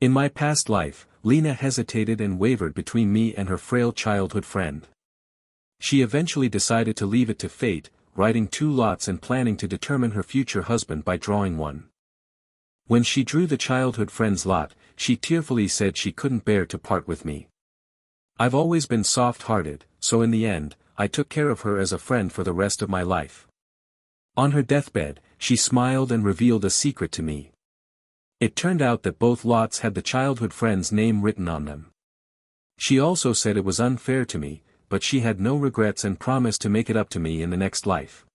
In my past life, Lynna hesitated and wavered between me and her frail childhood friend. She eventually decided to leave it to fate, writing 2 lots and planning to determine her future husband by drawing one. When she drew the childhood friend's lot, she tearfully said she couldn't bear to part with me. I've always been soft-hearted, so in the end, I took care of her as a friend for the rest of my life. On her deathbed, she smiled and revealed a secret to me. It turned out that both lots had the childhood friend's name written on them. She also said it was unfair to me, but she had no regrets and promised to make it up to me in the next life.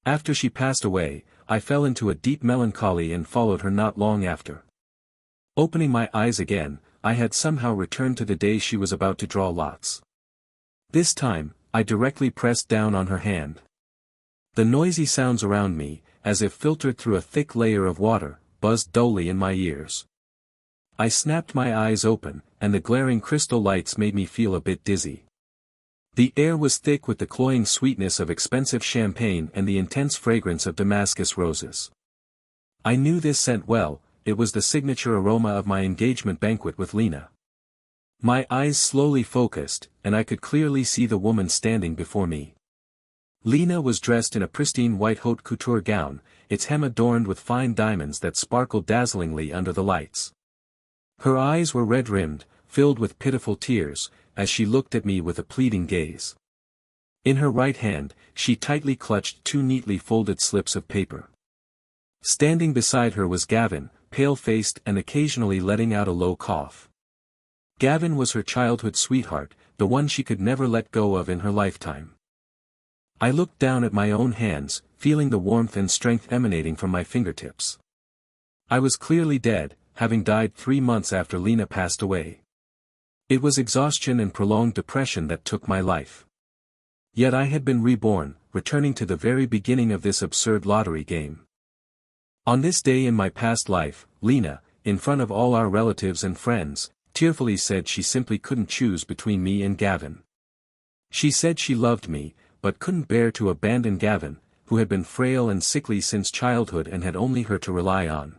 After she passed away, I fell into a deep melancholy and followed her not long after. Opening my eyes again, I had somehow returned to the day she was about to draw lots. This time, I directly pressed down on her hand. The noisy sounds around me, as if filtered through a thick layer of water, buzzed dully in my ears. I snapped my eyes open, and the glaring crystal lights made me feel a bit dizzy. The air was thick with the cloying sweetness of expensive champagne and the intense fragrance of Damascus roses. I knew this scent well, it was the signature aroma of my engagement banquet with Lynna. My eyes slowly focused, and I could clearly see the woman standing before me. Lynna was dressed in a pristine white haute couture gown, its hem adorned with fine diamonds that sparkled dazzlingly under the lights. Her eyes were red-rimmed, filled with pitiful tears, as she looked at me with a pleading gaze. In her right hand, she tightly clutched 2 neatly folded slips of paper. Standing beside her was Gavin, pale-faced and occasionally letting out a low cough. Gavin was her childhood sweetheart, the one she could never let go of in her lifetime. I looked down at my own hands, feeling the warmth and strength emanating from my fingertips. I was clearly dead, having died 3 months after Lynna passed away. It was exhaustion and prolonged depression that took my life. Yet I had been reborn, returning to the very beginning of this absurd lottery game. On this day in my past life, Lynna, in front of all our relatives and friends, tearfully said she simply couldn't choose between me and Gavin. She said she loved me, but couldn't bear to abandon Gavin, who had been frail and sickly since childhood and had only her to rely on.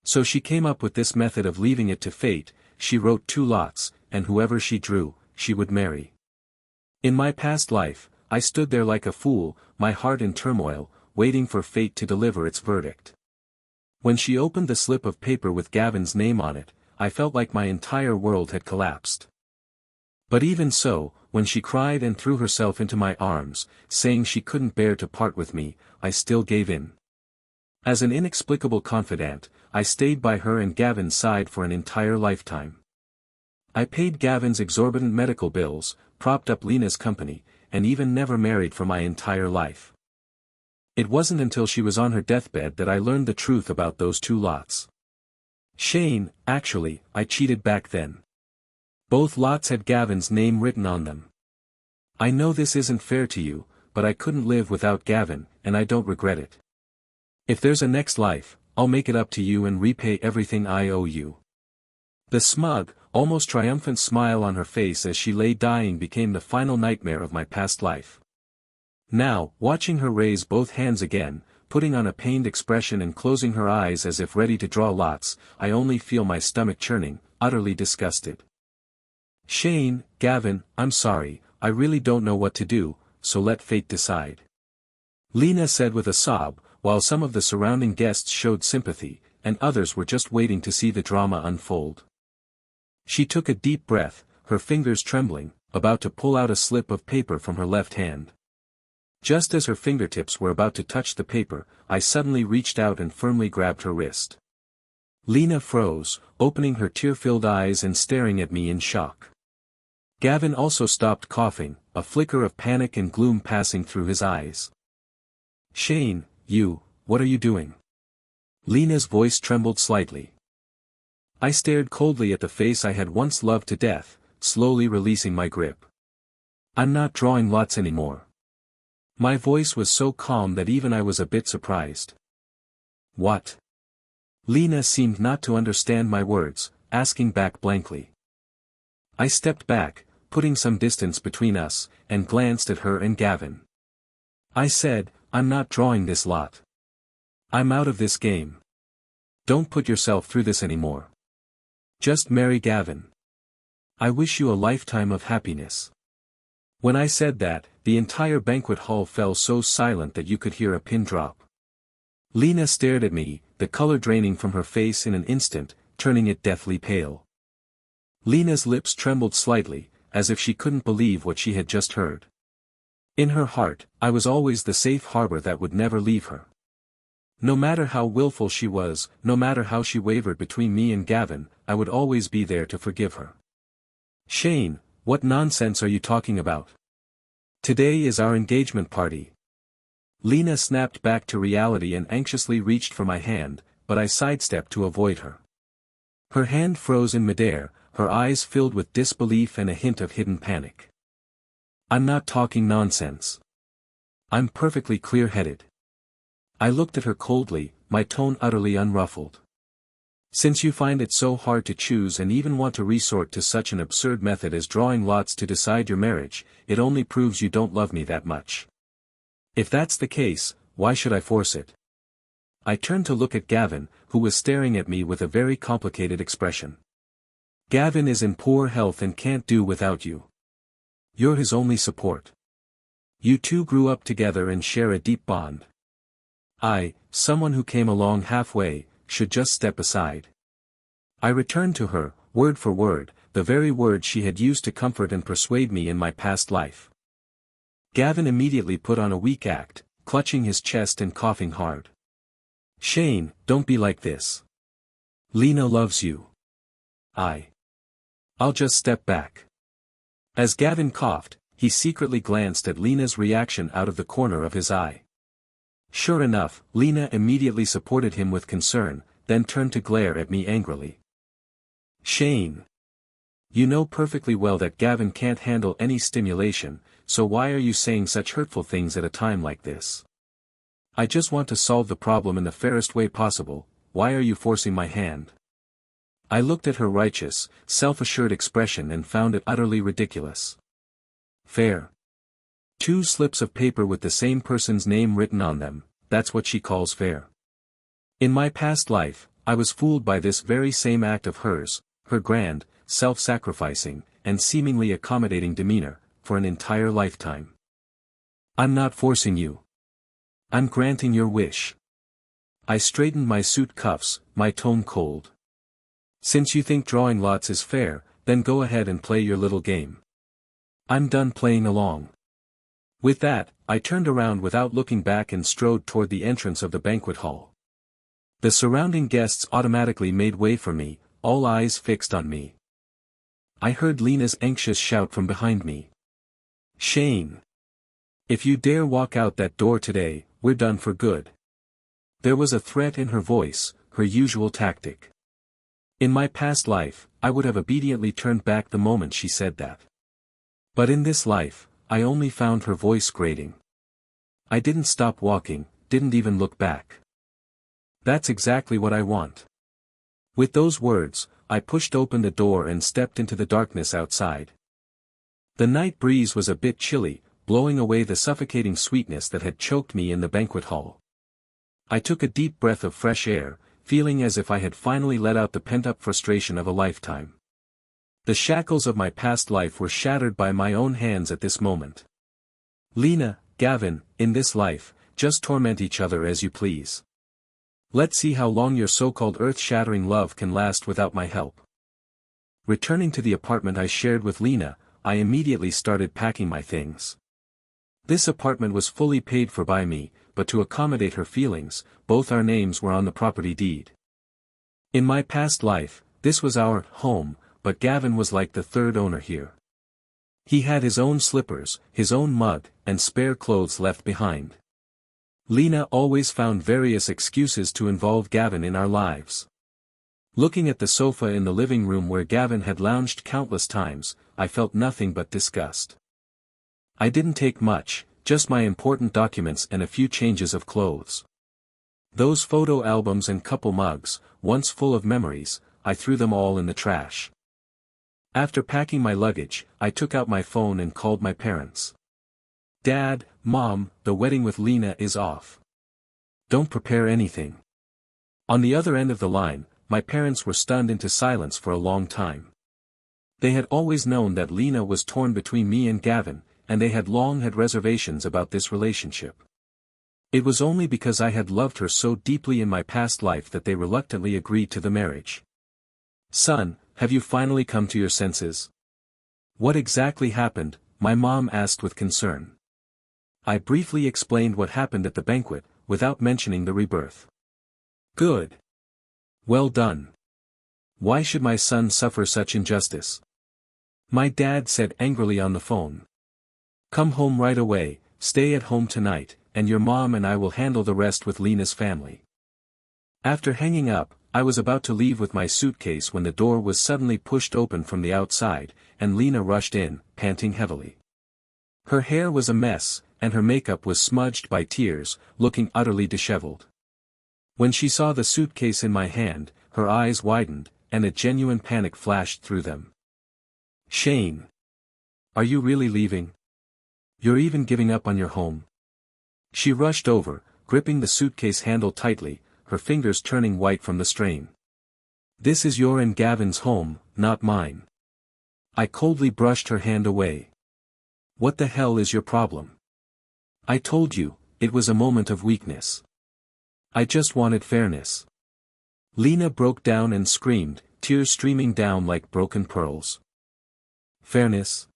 So she came up with this method of leaving it to fate. She wrote 2 lots, and whoever she drew, she would marry. In my past life, I stood there like a fool, my heart in turmoil, waiting for fate to deliver its verdict. When she opened the slip of paper with Gavin's name on it, I felt like my entire world had collapsed. But even so, when she cried and threw herself into my arms, saying she couldn't bear to part with me, I still gave in. As an inexplicable confidant, I stayed by her and Gavin's side for an entire lifetime. I paid Gavin's exorbitant medical bills, propped up Lynna's company, and even never married for my entire life. It wasn't until she was on her deathbed that I learned the truth about those 2 lots. Shane, actually, I cheated back then. Both lots had Gavin's name written on them. I know this isn't fair to you, but I couldn't live without Gavin, and I don't regret it. If there's a next life, I'll make it up to you and repay everything I owe you. The smug, almost triumphant smile on her face as she lay dying became the final nightmare of my past life. Now, watching her raise both hands again, putting on a pained expression and closing her eyes as if ready to draw lots, I only feel my stomach churning, utterly disgusted. Shane, Gavin, I'm sorry, I really don't know what to do, so let fate decide. Lynna said with a sob, while some of the surrounding guests showed sympathy, and others were just waiting to see the drama unfold. She took a deep breath, her fingers trembling, about to pull out a slip of paper from her left hand. Just as her fingertips were about to touch the paper, I suddenly reached out and firmly grabbed her wrist. Lynna froze, opening her tear-filled eyes and staring at me in shock. Gavin also stopped coughing, a flicker of panic and gloom passing through his eyes. Shane, what are you doing? Lynna's voice trembled slightly. I stared coldly at the face I had once loved to death, slowly releasing my grip. I'm not drawing lots anymore. My voice was so calm that even I was a bit surprised. What? Lynna seemed not to understand my words, asking back blankly. I stepped back, putting some distance between us, and glanced at her and Gavin. I said, I'm not drawing this lot. I'm out of this game. Don't put yourself through this anymore. Just marry Gavin. I wish you a lifetime of happiness." When I said that, the entire banquet hall fell so silent that you could hear a pin drop. Lynna stared at me, the color draining from her face in an instant, turning it deathly pale. Lynna's lips trembled slightly, as if she couldn't believe what she had just heard. In her heart, I was always the safe harbor that would never leave her. No matter how willful she was, no matter how she wavered between me and Gavin, I would always be there to forgive her. "Shane, what nonsense are you talking about? Today is our engagement party." Lynna snapped back to reality and anxiously reached for my hand, but I sidestepped to avoid her. Her hand froze in midair, her eyes filled with disbelief and a hint of hidden panic. "I'm not talking nonsense. I'm perfectly clear-headed." I looked at her coldly, my tone utterly unruffled. "Since you find it so hard to choose and even want to resort to such an absurd method as drawing lots to decide your marriage, it only proves you don't love me that much. If that's the case, why should I force it?" I turned to look at Gavin, who was staring at me with a very complicated expression. "Gavin is in poor health and can't do without you. You're his only support. You two grew up together and share a deep bond. I, someone who came along halfway, should just step aside." I returned to her, word for word, the very words she had used to comfort and persuade me in my past life. Gavin immediately put on a weak act, clutching his chest and coughing hard. "Shane, don't be like this. Lynna loves you." I'll just step back." As Gavin coughed, he secretly glanced at Lynna's reaction out of the corner of his eye. Sure enough, Lynna immediately supported him with concern, then turned to glare at me angrily. "Shane. You know perfectly well that Gavin can't handle any stimulation, so why are you saying such hurtful things at a time like this? I just want to solve the problem in the fairest way possible, why are you forcing my hand?" I looked at her righteous, self-assured expression and found it utterly ridiculous. Fair. 2 slips of paper with the same person's name written on them, that's what she calls fair. In my past life, I was fooled by this very same act of hers, her grand, self-sacrificing, and seemingly accommodating demeanor, for an entire lifetime. "I'm not forcing you. I'm granting your wish." I straightened my suit cuffs, my tone cold. "Since you think drawing lots is fair, then go ahead and play your little game. I'm done playing along." With that, I turned around without looking back and strode toward the entrance of the banquet hall. The surrounding guests automatically made way for me, all eyes fixed on me. I heard Lynna's anxious shout from behind me. "Shane. If you dare walk out that door today, we're done for good." There was a threat in her voice, her usual tactic. In my past life, I would have obediently turned back the moment she said that. But in this life, I only found her voice grating. I didn't stop walking, didn't even look back. That's exactly what I want. With those words, I pushed open the door and stepped into the darkness outside. The night breeze was a bit chilly, blowing away the suffocating sweetness that had choked me in the banquet hall. I took a deep breath of fresh air, feeling as if I had finally let out the pent-up frustration of a lifetime. The shackles of my past life were shattered by my own hands at this moment. "Lynna, Gavin, in this life, just torment each other as you please. Let's see how long your so-called earth-shattering love can last without my help." Returning to the apartment I shared with Lynna, I immediately started packing my things. This apartment was fully paid for by me, but to accommodate her feelings, both our names were on the property deed. In my past life, this was our home, but Gavin was like the third owner here. He had his own slippers, his own mug, and spare clothes left behind. Lynna always found various excuses to involve Gavin in our lives. Looking at the sofa in the living room where Gavin had lounged countless times, I felt nothing but disgust. I didn't take much, just my important documents and a few changes of clothes. Those photo albums and couple mugs, once full of memories, I threw them all in the trash. After packing my luggage, I took out my phone and called my parents. "Dad, Mom, the wedding with Lynna is off. Don't prepare anything." On the other end of the line, my parents were stunned into silence for a long time. They had always known that Lynna was torn between me and Gavin, and they had long had reservations about this relationship. It was only because I had loved her so deeply in my past life that they reluctantly agreed to the marriage. "Son, have you finally come to your senses?" "What exactly happened?" my mom asked with concern. I briefly explained what happened at the banquet, without mentioning the rebirth. "Good. Well done. Why should my son suffer such injustice?" my dad said angrily on the phone. "Come home right away, stay at home tonight, and your mom and I will handle the rest with Lynna's family." After hanging up, I was about to leave with my suitcase when the door was suddenly pushed open from the outside, and Lynna rushed in, panting heavily. Her hair was a mess, and her makeup was smudged by tears, looking utterly disheveled. When she saw the suitcase in my hand, her eyes widened, and a genuine panic flashed through them. "Shane. Are you really leaving? You're even giving up on your home?" She rushed over, gripping the suitcase handle tightly, her fingers turning white from the strain. "This is your and Gavin's home, not mine." I coldly brushed her hand away. "What the hell is your problem? I told you, it was a moment of weakness. I just wanted fairness." Lynna broke down and screamed, tears streaming down like broken pearls. "Fairness?"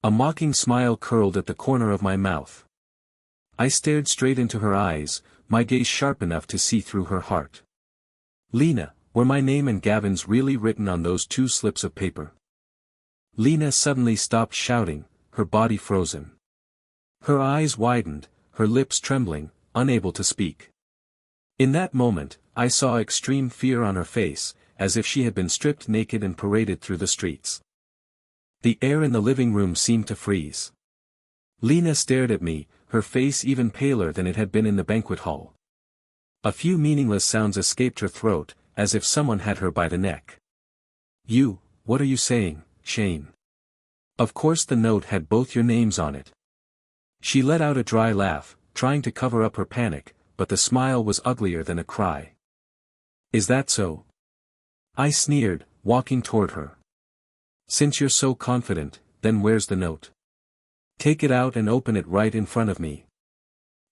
A mocking smile curled at the corner of my mouth. I stared straight into her eyes, my gaze sharp enough to see through her heart. "Lynna, were my name and Gavin's really written on those 2 slips of paper?" Lynna suddenly stopped shouting, her body frozen. Her eyes widened, her lips trembling, unable to speak. In that moment, I saw extreme fear on her face, as if she had been stripped naked and paraded through the streets. The air in the living room seemed to freeze. Lynna stared at me, her face even paler than it had been in the banquet hall. A few meaningless sounds escaped her throat, as if someone had her by the neck. What are you saying, Shane?" "Of course the note had both your names on it." She let out a dry laugh, trying to cover up her panic, but the smile was uglier than a cry. "Is that so?" I sneered, walking toward her. "Since you're so confident, then where's the note? Take it out and open it right in front of me."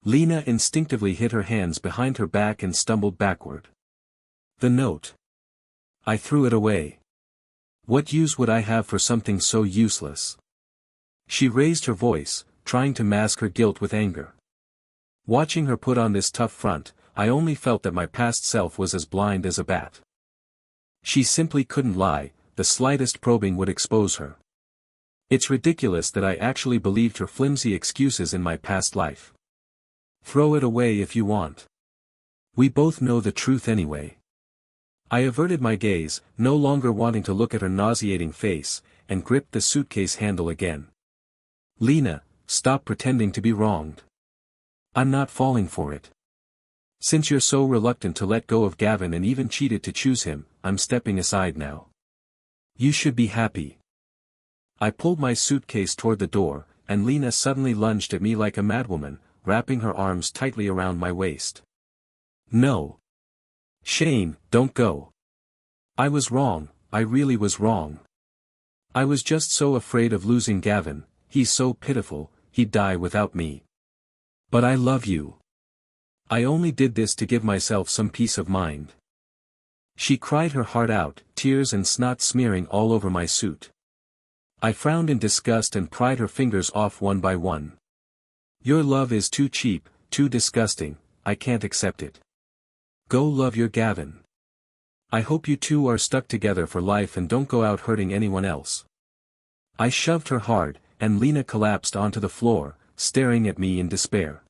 Lynna instinctively hid her hands behind her back and stumbled backward. "The note. I threw it away. What use would I have for something so useless?" She raised her voice, trying to mask her guilt with anger. Watching her put on this tough front, I only felt that my past self was as blind as a bat. She simply couldn't lie, the slightest probing would expose her. It's ridiculous that I actually believed her flimsy excuses in my past life. "Throw it away if you want. We both know the truth anyway." I averted my gaze, no longer wanting to look at her nauseating face, and gripped the suitcase handle again. "Lynna, stop pretending to be wronged. I'm not falling for it. Since you're so reluctant to let go of Gavin and even cheated to choose him, I'm stepping aside now. You should be happy." I pulled my suitcase toward the door, and Lynna suddenly lunged at me like a madwoman, wrapping her arms tightly around my waist. "No. Shane, don't go. I was wrong, I really was wrong. I was just so afraid of losing Gavin, he's so pitiful, he'd die without me. But I love you. I only did this to give myself some peace of mind." She cried her heart out, tears and snot smearing all over my suit. I frowned in disgust and pried her fingers off one by one. "Your love is too cheap, too disgusting, I can't accept it. Go love your Gavin. I hope you two are stuck together for life and don't go out hurting anyone else." I shoved her hard, and Lynna collapsed onto the floor, staring at me in despair.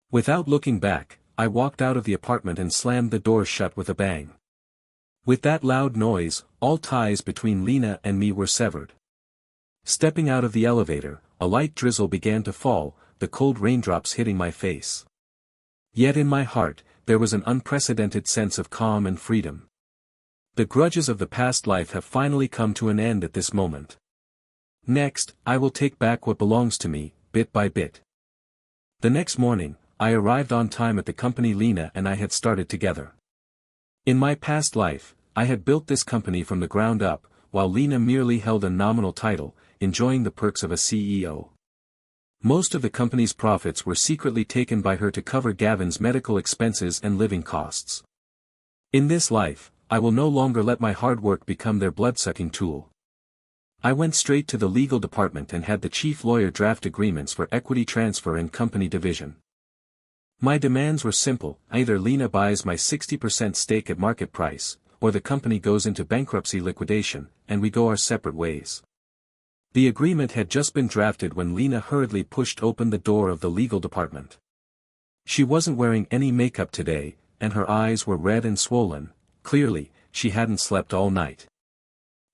Without looking back, I walked out of the apartment and slammed the door shut with a bang. With that loud noise, all ties between Lynna and me were severed. Stepping out of the elevator, a light drizzle began to fall, the cold raindrops hitting my face. Yet in my heart, there was an unprecedented sense of calm and freedom. The grudges of the past life have finally come to an end at this moment. Next, I will take back what belongs to me, bit by bit. The next morning, I arrived on time at the company Lynna and I had started together. In my past life, I had built this company from the ground up, while Lynna merely held a nominal title, enjoying the perks of a CEO. Most of the company's profits were secretly taken by her to cover Gavin's medical expenses and living costs. In this life, I will no longer let my hard work become their blood-sucking tool. I went straight to the legal department and had the chief lawyer draft agreements for equity transfer and company division. My demands were simple: either Lynna buys my 60% stake at market price, or the company goes into bankruptcy liquidation, and we go our separate ways. The agreement had just been drafted when Lynna hurriedly pushed open the door of the legal department. She wasn't wearing any makeup today, and her eyes were red and swollen. Clearly, she hadn't slept all night.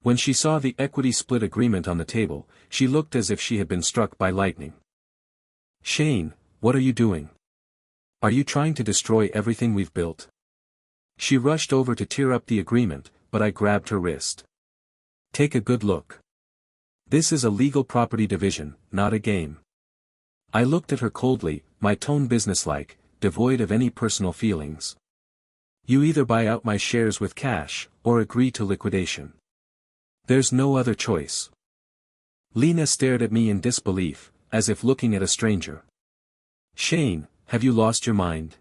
When she saw the equity split agreement on the table, she looked as if she had been struck by lightning. "Shane, what are you doing? Are you trying to destroy everything we've built?" She rushed over to tear up the agreement, but I grabbed her wrist. "Take a good look. This is a legal property division, not a game." I looked at her coldly, my tone businesslike, devoid of any personal feelings. "You either buy out my shares with cash, or agree to liquidation. There's no other choice." Lynna stared at me in disbelief, as if looking at a stranger. "Shane, have you lost your mind?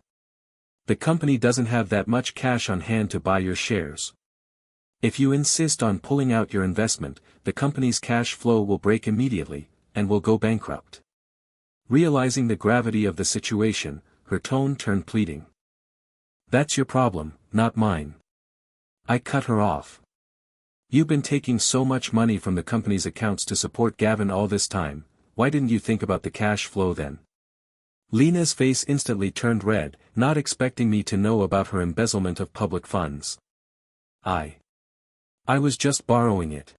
The company doesn't have that much cash on hand to buy your shares. If you insist on pulling out your investment, the company's cash flow will break immediately, and will go bankrupt." Realizing the gravity of the situation, her tone turned pleading. "That's your problem, not mine." I cut her off. "You've been taking so much money from the company's accounts to support Gavin all this time, why didn't you think about the cash flow then?" Lynna's face instantly turned red, not expecting me to know about her embezzlement of public funds. I was just borrowing it.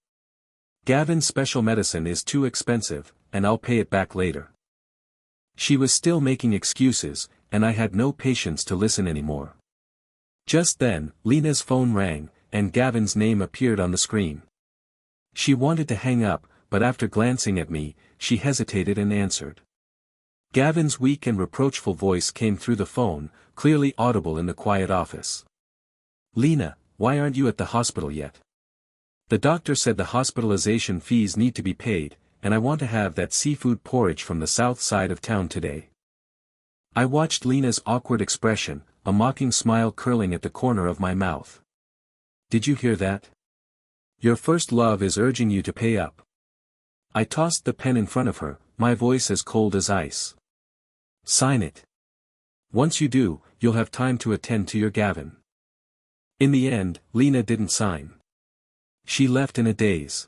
Gavin's special medicine is too expensive, and I'll pay it back later." She was still making excuses, and I had no patience to listen anymore. Just then, Lynna's phone rang, and Gavin's name appeared on the screen. She wanted to hang up, but after glancing at me, she hesitated and answered. Gavin's weak and reproachful voice came through the phone, clearly audible in the quiet office. "Lynna, why aren't you at the hospital yet? The doctor said the hospitalization fees need to be paid, and I want to have that seafood porridge from the south side of town today." I watched Lynna's awkward expression, a mocking smile curling at the corner of my mouth. "Did you hear that? Your first love is urging you to pay up." I tossed the pen in front of her, my voice as cold as ice. "Sign it. Once you do, you'll have time to attend to your Gavin." In the end, Lynna didn't sign. She left in a daze.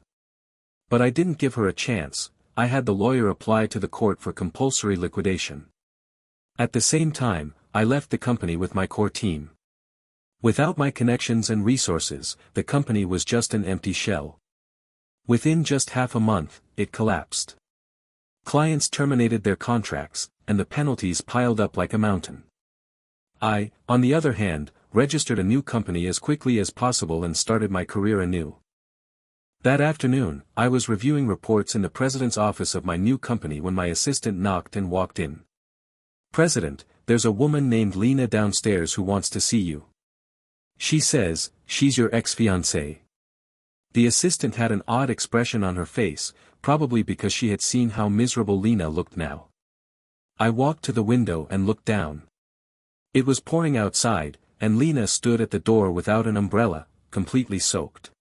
But I didn't give her a chance. I had the lawyer apply to the court for compulsory liquidation. At the same time, I left the company with my core team. Without my connections and resources, the company was just an empty shell. Within just half a month, it collapsed. Clients terminated their contracts, and the penalties piled up like a mountain. I, on the other hand, registered a new company as quickly as possible and started my career anew. That afternoon, I was reviewing reports in the president's office of my new company when my assistant knocked and walked in. "President, there's a woman named Lynna downstairs who wants to see you. She says, she's your ex-fiancé." The assistant had an odd expression on her face, probably because she had seen how miserable Lynna looked now. I walked to the window and looked down. It was pouring outside, and Lynna stood at the door without an umbrella, completely soaked.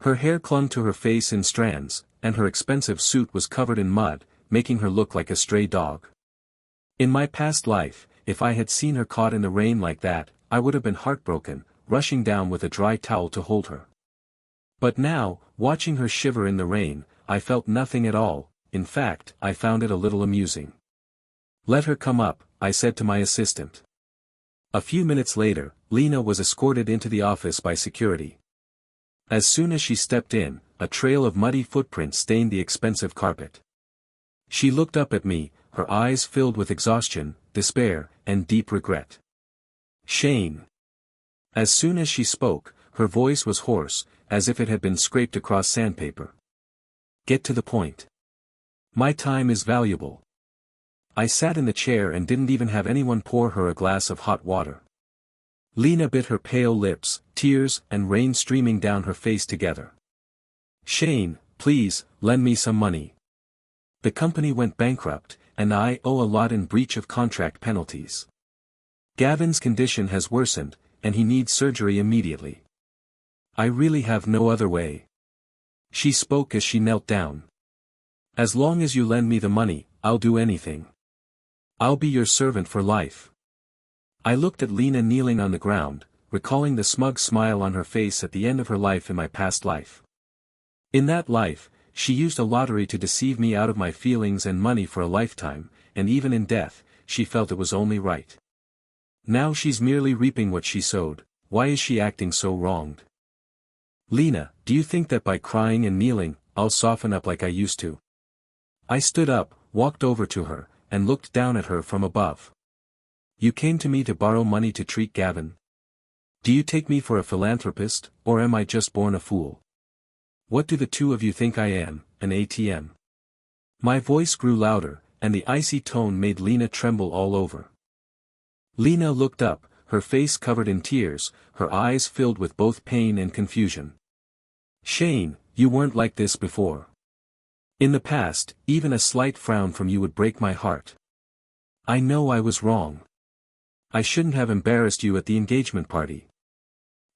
Her hair clung to her face in strands, and her expensive suit was covered in mud, making her look like a stray dog. In my past life, if I had seen her caught in the rain like that, I would have been heartbroken, rushing down with a dry towel to hold her. But now, watching her shiver in the rain, I felt nothing at all. In fact, I found it a little amusing. "Let her come up," I said to my assistant. A few minutes later, Lynna was escorted into the office by security. As soon as she stepped in, a trail of muddy footprints stained the expensive carpet. She looked up at me, her eyes filled with exhaustion, despair, and deep regret. "Shane." As soon as she spoke, her voice was hoarse, as if it had been scraped across sandpaper. "Get to the point. My time is valuable." I sat in the chair and didn't even have anyone pour her a glass of hot water. Lynna bit her pale lips, tears and rain streaming down her face together. Shane, please, lend me some money. The company went bankrupt, and I owe a lot in breach of contract penalties. Gavin's condition has worsened, and he needs surgery immediately. I really have no other way. She spoke as she knelt down. As long as you lend me the money, I'll do anything. I'll be your servant for life. I looked at Lynna kneeling on the ground, recalling the smug smile on her face at the end of her life in my past life. In that life, she used a lottery to deceive me out of my feelings and money for a lifetime, and even in death, she felt it was only right. Now she's merely reaping what she sowed. Why is she acting so wronged? Lynna, do you think that by crying and kneeling, I'll soften up like I used to? I stood up, walked over to her, and looked down at her from above. You came to me to borrow money to treat Gavin. Do you take me for a philanthropist, or am I just born a fool? What do the two of you think I am, an ATM? My voice grew louder, and the icy tone made Lynna tremble all over. Lynna looked up, her face covered in tears, her eyes filled with both pain and confusion. Shane, you weren't like this before. In the past, even a slight frown from you would break my heart. I know I was wrong. I shouldn't have embarrassed you at the engagement party.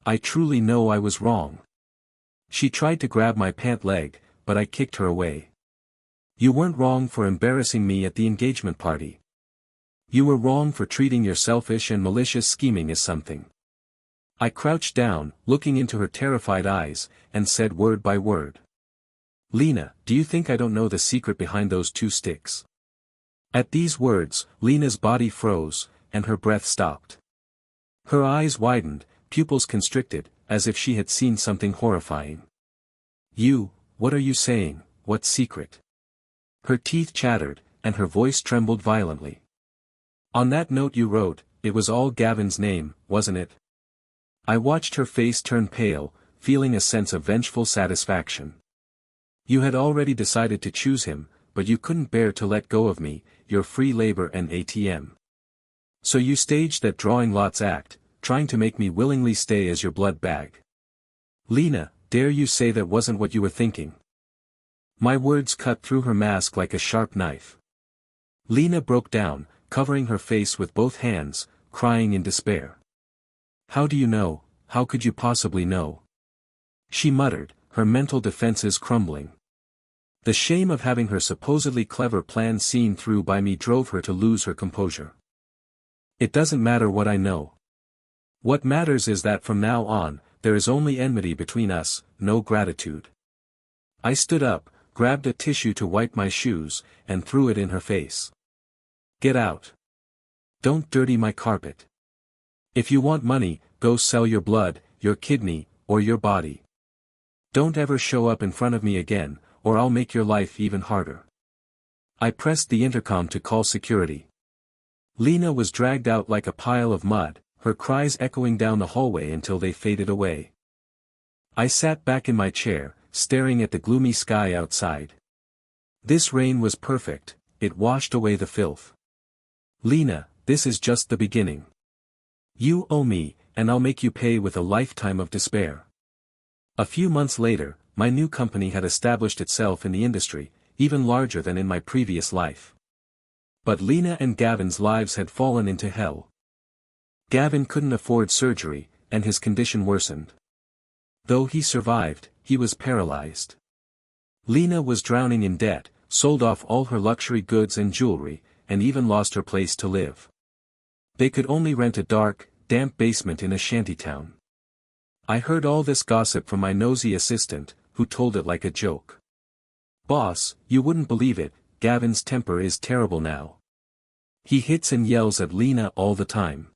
I truly know I was wrong. She tried to grab my pant leg, but I kicked her away. You weren't wrong for embarrassing me at the engagement party. You were wrong for treating your selfish and malicious scheming as something. I crouched down, looking into her terrified eyes, and said word by word. Lynna, do you think I don't know the secret behind those 2 sticks? At these words, Lynna's body froze, and her breath stopped. Her eyes widened, pupils constricted, as if she had seen something horrifying. What are you saying, what secret? Her teeth chattered, and her voice trembled violently. On that note you wrote, it was all Gavin's name, wasn't it? I watched her face turn pale, feeling a sense of vengeful satisfaction. You had already decided to choose him, but you couldn't bear to let go of me, your free labor and ATM. So you staged that drawing lots act, trying to make me willingly stay as your blood bag. Lynna, dare you say that wasn't what you were thinking? My words cut through her mask like a sharp knife. Lynna broke down, covering her face with both hands, crying in despair. How do you know? How could you possibly know? She muttered, her mental defenses crumbling. The shame of having her supposedly clever plan seen through by me drove her to lose her composure. It doesn't matter what I know. What matters is that from now on, there is only enmity between us, no gratitude. I stood up, grabbed a tissue to wipe my shoes, and threw it in her face. Get out. Don't dirty my carpet. If you want money, go sell your blood, your kidney, or your body. Don't ever show up in front of me again, or I'll make your life even harder. I pressed the intercom to call security. Lynna was dragged out like a pile of mud, her cries echoing down the hallway until they faded away. I sat back in my chair, staring at the gloomy sky outside. This rain was perfect, it washed away the filth. Lynna, this is just the beginning. You owe me, and I'll make you pay with a lifetime of despair. A few months later, my new company had established itself in the industry, even larger than in my previous life. But Lynna and Gavin's lives had fallen into hell. Gavin couldn't afford surgery, and his condition worsened. Though he survived, he was paralyzed. Lynna was drowning in debt, sold off all her luxury goods and jewelry, and even lost her place to live. They could only rent a dark, damp basement in a shantytown. I heard all this gossip from my nosy assistant, who told it like a joke. Boss, you wouldn't believe it, Gavin's temper is terrible now. He hits and yells at Lynna all the time.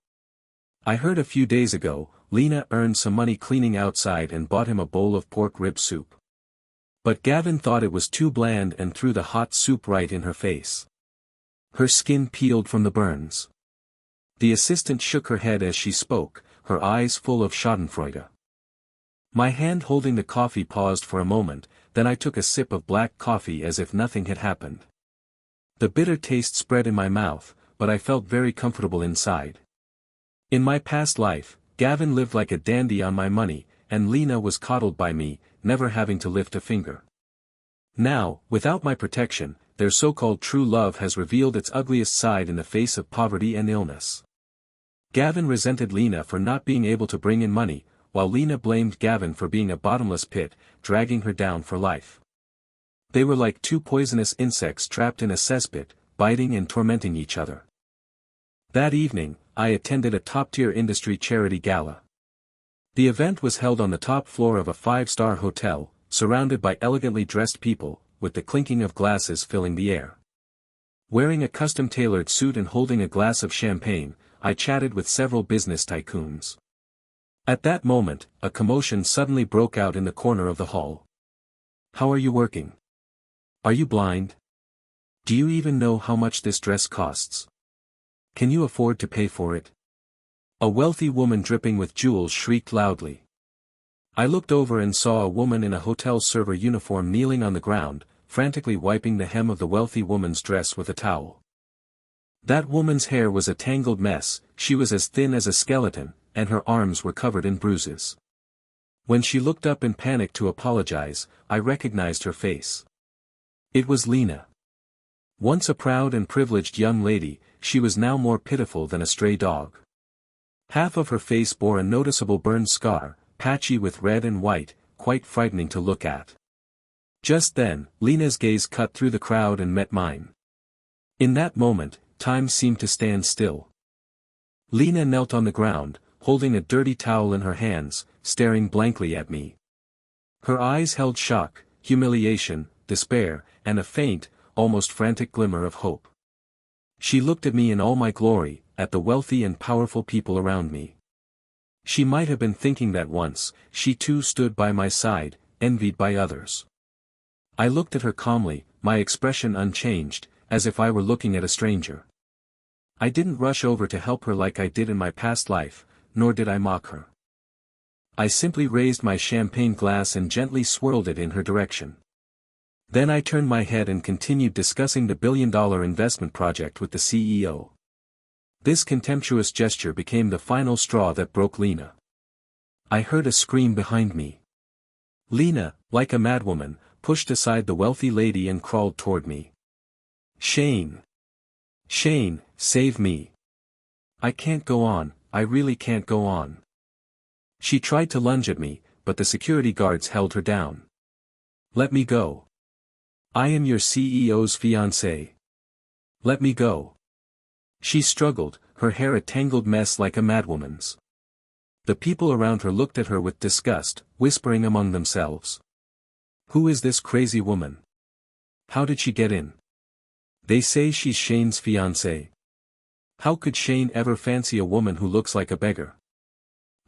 I heard a few days ago, Lynna earned some money cleaning outside and bought him a bowl of pork rib soup. But Gavin thought it was too bland and threw the hot soup right in her face. Her skin peeled from the burns. The assistant shook her head as she spoke, her eyes full of schadenfreude. My hand holding the coffee paused for a moment, then I took a sip of black coffee as if nothing had happened. The bitter taste spread in my mouth, but I felt very comfortable inside. In my past life, Gavin lived like a dandy on my money, and Lynna was coddled by me, never having to lift a finger. Now, without my protection, their so-called true love has revealed its ugliest side in the face of poverty and illness. Gavin resented Lynna for not being able to bring in money, while Lynna blamed Gavin for being a bottomless pit, dragging her down for life. They were like two poisonous insects trapped in a cesspit, biting and tormenting each other. That evening, I attended a top-tier industry charity gala. The event was held on the top floor of a 5-star hotel, surrounded by elegantly dressed people, with the clinking of glasses filling the air. Wearing a custom-tailored suit and holding a glass of champagne, I chatted with several business tycoons. At that moment, a commotion suddenly broke out in the corner of the hall. "How are you working? Are you blind? Do you even know how much this dress costs? Can you afford to pay for it?" A wealthy woman dripping with jewels shrieked loudly. I looked over and saw a woman in a hotel server uniform kneeling on the ground, frantically wiping the hem of the wealthy woman's dress with a towel. That woman's hair was a tangled mess, she was as thin as a skeleton, and her arms were covered in bruises. When she looked up in panic to apologize, I recognized her face. It was Lynna. Once a proud and privileged young lady, she was now more pitiful than a stray dog. Half of her face bore a noticeable burn scar, patchy with red and white, quite frightening to look at. Just then, Lynna's gaze cut through the crowd and met mine. In that moment, time seemed to stand still. Lynna knelt on the ground, holding a dirty towel in her hands, staring blankly at me. Her eyes held shock, humiliation, despair, and a faint, almost frantic glimmer of hope. She looked at me in all my glory, at the wealthy and powerful people around me. She might have been thinking that once, she too stood by my side, envied by others. I looked at her calmly, my expression unchanged, as if I were looking at a stranger. I didn't rush over to help her like I did in my past life, nor did I mock her. I simply raised my champagne glass and gently swirled it in her direction. Then I turned my head and continued discussing the billion-dollar investment project with the CEO. This contemptuous gesture became the final straw that broke Lynna. I heard a scream behind me. Lynna, like a madwoman, pushed aside the wealthy lady and crawled toward me. "Shane! Shane, save me! I can't go on, I really can't go on." She tried to lunge at me, but the security guards held her down. "Let me go. I am your CEO's fiancée. Let me go." She struggled, her hair a tangled mess like a madwoman's. The people around her looked at her with disgust, whispering among themselves. "Who is this crazy woman? How did she get in? They say she's Shane's fiancée. How could Shane ever fancy a woman who looks like a beggar?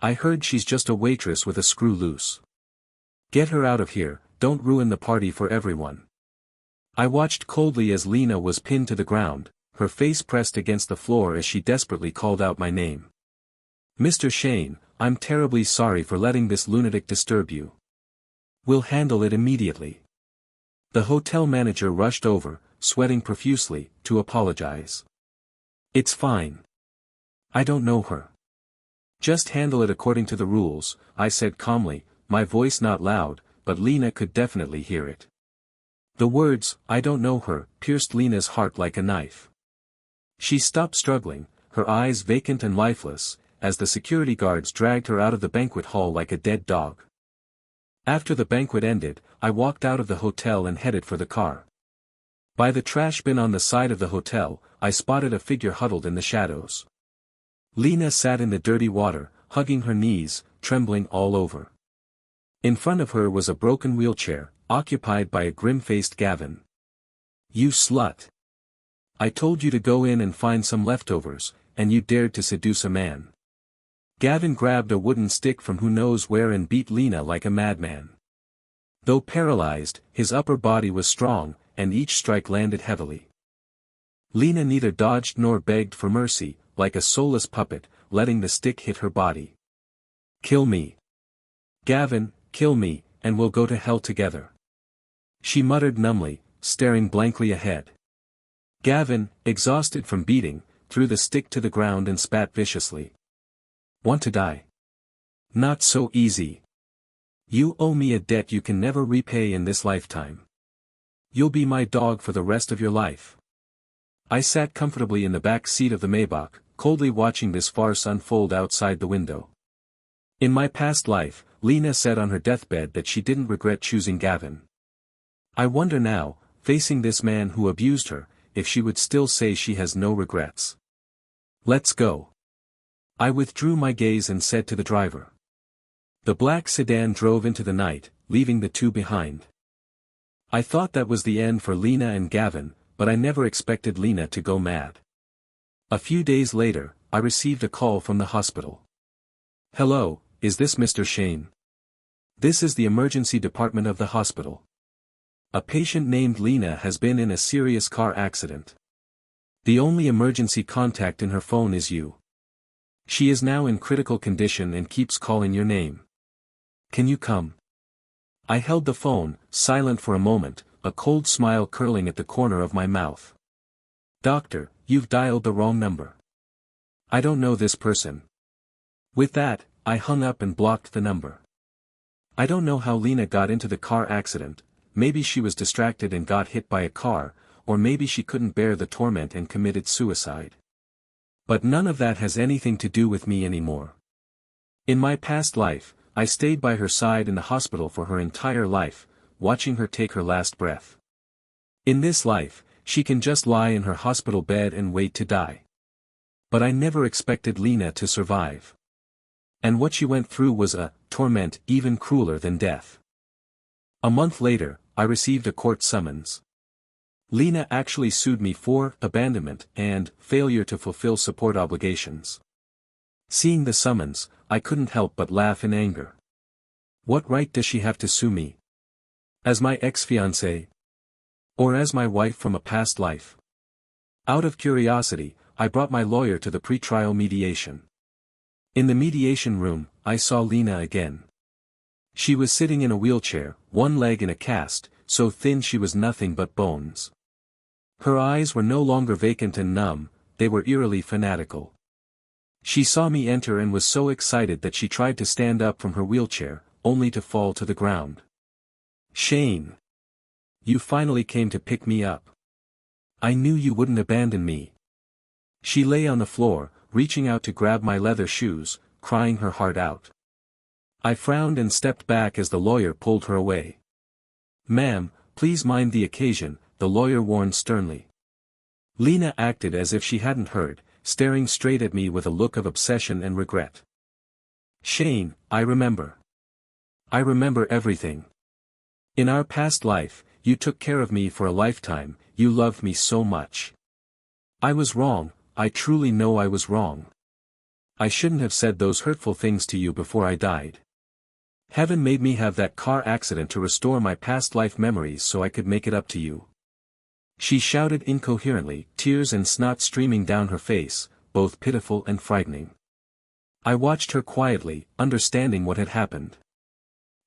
I heard she's just a waitress with a screw loose. Get her out of here, don't ruin the party for everyone." I watched coldly as Lynna was pinned to the ground, her face pressed against the floor as she desperately called out my name. "Mr. Shane, I'm terribly sorry for letting this lunatic disturb you. We'll handle it immediately." The hotel manager rushed over, sweating profusely, to apologize. "It's fine. I don't know her. Just handle it according to the rules," I said calmly, my voice not loud, but Lynna could definitely hear it. The words, "I don't know her," pierced Lynna's heart like a knife. She stopped struggling, her eyes vacant and lifeless, as the security guards dragged her out of the banquet hall like a dead dog. After the banquet ended, I walked out of the hotel and headed for the car. By the trash bin on the side of the hotel, I spotted a figure huddled in the shadows. Lynna sat in the dirty water, hugging her knees, trembling all over. In front of her was a broken wheelchair, occupied by a grim-faced Gavin. "You slut! I told you to go in and find some leftovers, and you dared to seduce a man." Gavin grabbed a wooden stick from who knows where and beat Lynna like a madman. Though paralyzed, his upper body was strong, and each strike landed heavily. Lynna neither dodged nor begged for mercy, like a soulless puppet, letting the stick hit her body. "Kill me. Gavin, kill me, and we'll go to hell together." She muttered numbly, staring blankly ahead. Gavin, exhausted from beating, threw the stick to the ground and spat viciously. "Want to die? Not so easy. You owe me a debt you can never repay in this lifetime. You'll be my dog for the rest of your life. I sat comfortably in the back seat of the Maybach, coldly watching this farce unfold outside the window. In my past life, Lynna said on her deathbed that she didn't regret choosing Gavin. I wonder now, facing this man who abused her, if she would still say she has no regrets. Let's go. I withdrew my gaze and said to the driver. The black sedan drove into the night, leaving the two behind. I thought that was the end for Lynna and Gavin, but I never expected Lynna to go mad. A few days later, I received a call from the hospital. Hello, is this Mr. Shane? This is the emergency department of the hospital. A patient named Lynna has been in a serious car accident. The only emergency contact in her phone is you. She is now in critical condition and keeps calling your name. Can you come? I held the phone, silent for a moment, a cold smile curling at the corner of my mouth. Doctor, you've dialed the wrong number. I don't know this person. With that, I hung up and blocked the number. I don't know how Lynna got into the car accident, maybe she was distracted and got hit by a car, or maybe she couldn't bear the torment and committed suicide. But none of that has anything to do with me anymore. In my past life, I stayed by her side in the hospital for her entire life, watching her take her last breath. In this life, she can just lie in her hospital bed and wait to die. But I never expected Lynna to survive. And what she went through was a torment even crueler than death. A month later, I received a court summons. Lynna actually sued me for abandonment and failure to fulfill support obligations. Seeing the summons, I couldn't help but laugh in anger. What right does she have to sue me? As my ex-fiancée? Or as my wife from a past life? Out of curiosity, I brought my lawyer to the pretrial mediation. In the mediation room, I saw Lynna again. She was sitting in a wheelchair, one leg in a cast, so thin she was nothing but bones. Her eyes were no longer vacant and numb, they were eerily fanatical. She saw me enter and was so excited that she tried to stand up from her wheelchair, only to fall to the ground. Shane! You finally came to pick me up. I knew you wouldn't abandon me. She lay on the floor, reaching out to grab my leather shoes, crying her heart out. I frowned and stepped back as the lawyer pulled her away. Ma'am, please mind the occasion, the lawyer warned sternly. Lynna acted as if she hadn't heard, staring straight at me with a look of obsession and regret. Shane, I remember. I remember everything. In our past life, you took care of me for a lifetime, you loved me so much. I was wrong, I truly know I was wrong. I shouldn't have said those hurtful things to you before I died. Heaven made me have that car accident to restore my past life memories so I could make it up to you. She shouted incoherently, tears and snot streaming down her face, both pitiful and frightening. I watched her quietly, understanding what had happened.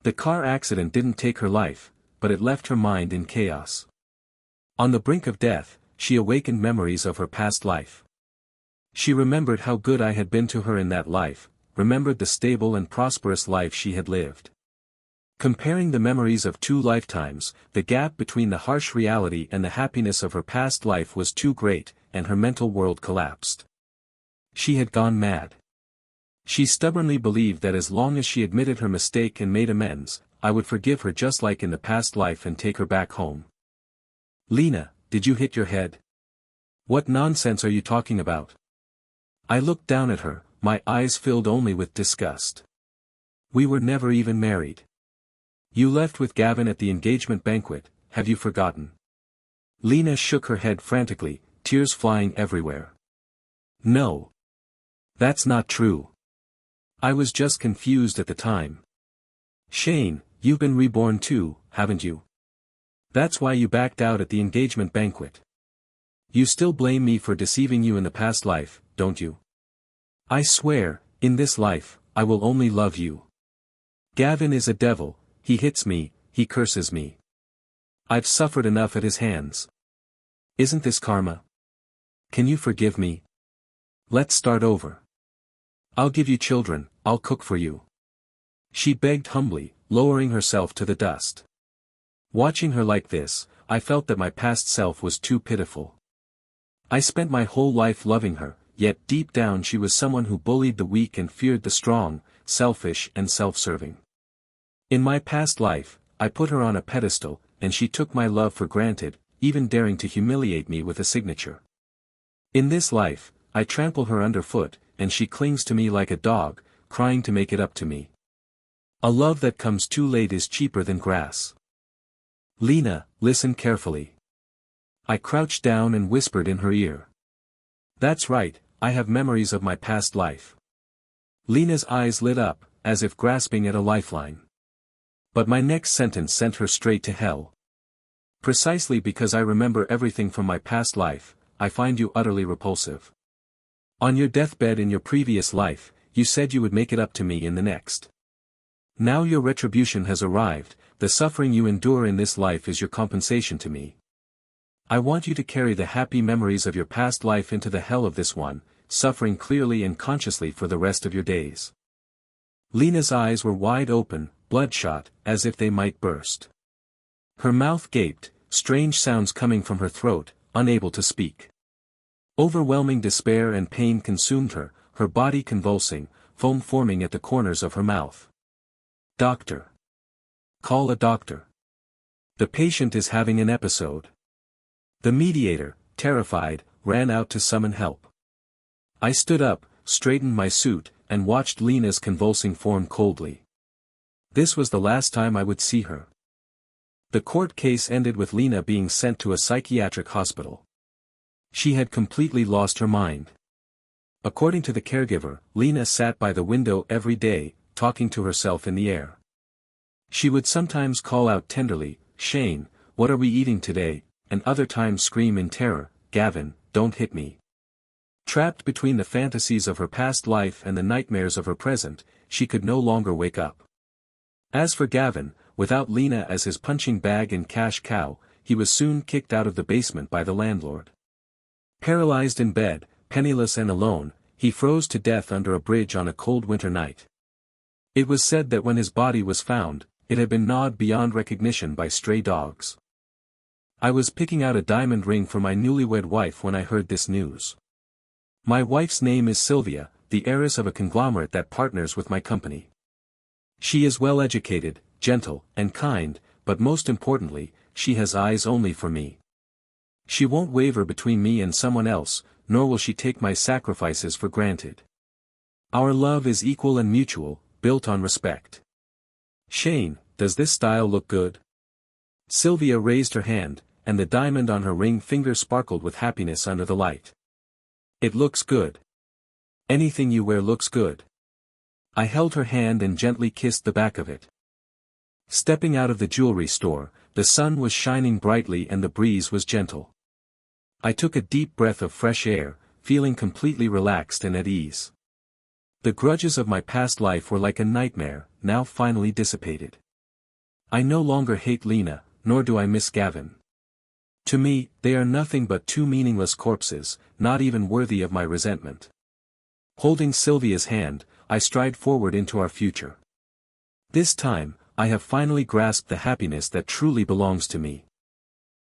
The car accident didn't take her life, but it left her mind in chaos. On the brink of death, she awakened memories of her past life. She remembered how good I had been to her in that life, remembered the stable and prosperous life she had lived. Comparing the memories of two lifetimes, the gap between the harsh reality and the happiness of her past life was too great, and her mental world collapsed. She had gone mad. She stubbornly believed that as long as she admitted her mistake and made amends, I would forgive her just like in the past life and take her back home. Lynna, did you hit your head? What nonsense are you talking about? I looked down at her, my eyes filled only with disgust. We were never even married. You left with Gavin at the engagement banquet, have you forgotten? Lynna shook her head frantically, tears flying everywhere. No. That's not true. I was just confused at the time. Shane, you've been reborn too, haven't you? That's why you backed out at the engagement banquet. You still blame me for deceiving you in the past life, don't you? I swear, in this life, I will only love you. Gavin is a devil, he hits me, he curses me. I've suffered enough at his hands. Isn't this karma? Can you forgive me? Let's start over. I'll give you children, I'll cook for you. She begged humbly, lowering herself to the dust. Watching her like this, I felt that my past self was too pitiful. I spent my whole life loving her, yet deep down she was someone who bullied the weak and feared the strong, selfish and self-serving. In my past life, I put her on a pedestal, and she took my love for granted, even daring to humiliate me with a signature. In this life, I trample her underfoot, and she clings to me like a dog, crying to make it up to me. A love that comes too late is cheaper than grass. Lynna, listen carefully. I crouched down and whispered in her ear. That's right, I have memories of my past life. Lynna's eyes lit up, as if grasping at a lifeline. But my next sentence sent her straight to hell. Precisely because I remember everything from my past life, I find you utterly repulsive. On your deathbed in your previous life, you said you would make it up to me in the next. Now your retribution has arrived, the suffering you endure in this life is your compensation to me. I want you to carry the happy memories of your past life into the hell of this one, suffering clearly and consciously for the rest of your days. Lynna's eyes were wide open, bloodshot, as if they might burst. Her mouth gaped, strange sounds coming from her throat, unable to speak. Overwhelming despair and pain consumed her, her body convulsing, foam forming at the corners of her mouth. Doctor. Call a doctor. The patient is having an episode. The mediator, terrified, ran out to summon help. I stood up, straightened my suit, and watched Lynna's convulsing form coldly. This was the last time I would see her. The court case ended with Lynna being sent to a psychiatric hospital. She had completely lost her mind. According to the caregiver, Lynna sat by the window every day, talking to herself in the air. She would sometimes call out tenderly, "Shane, what are we eating today?" and other times scream in terror, "Gavin, don't hit me." Trapped between the fantasies of her past life and the nightmares of her present, she could no longer wake up. As for Gavin, without Lynna as his punching bag and cash cow, he was soon kicked out of the basement by the landlord. Paralyzed in bed, penniless and alone, he froze to death under a bridge on a cold winter night. It was said that when his body was found, it had been gnawed beyond recognition by stray dogs. I was picking out a diamond ring for my newlywed wife when I heard this news. My wife's name is Sylvia, the heiress of a conglomerate that partners with my company. She is well educated, gentle, and kind, but most importantly, she has eyes only for me. She won't waver between me and someone else, nor will she take my sacrifices for granted. Our love is equal and mutual, built on respect. Shane, does this style look good? Sylvia raised her hand, and the diamond on her ring finger sparkled with happiness under the light. It looks good. Anything you wear looks good. I held her hand and gently kissed the back of it. Stepping out of the jewelry store, the sun was shining brightly and the breeze was gentle. I took a deep breath of fresh air, feeling completely relaxed and at ease. The grudges of my past life were like a nightmare, now finally dissipated. I no longer hate Lynna, nor do I miss Gavin. To me, they are nothing but two meaningless corpses, not even worthy of my resentment. Holding Sylvia's hand, I stride forward into our future. This time, I have finally grasped the happiness that truly belongs to me.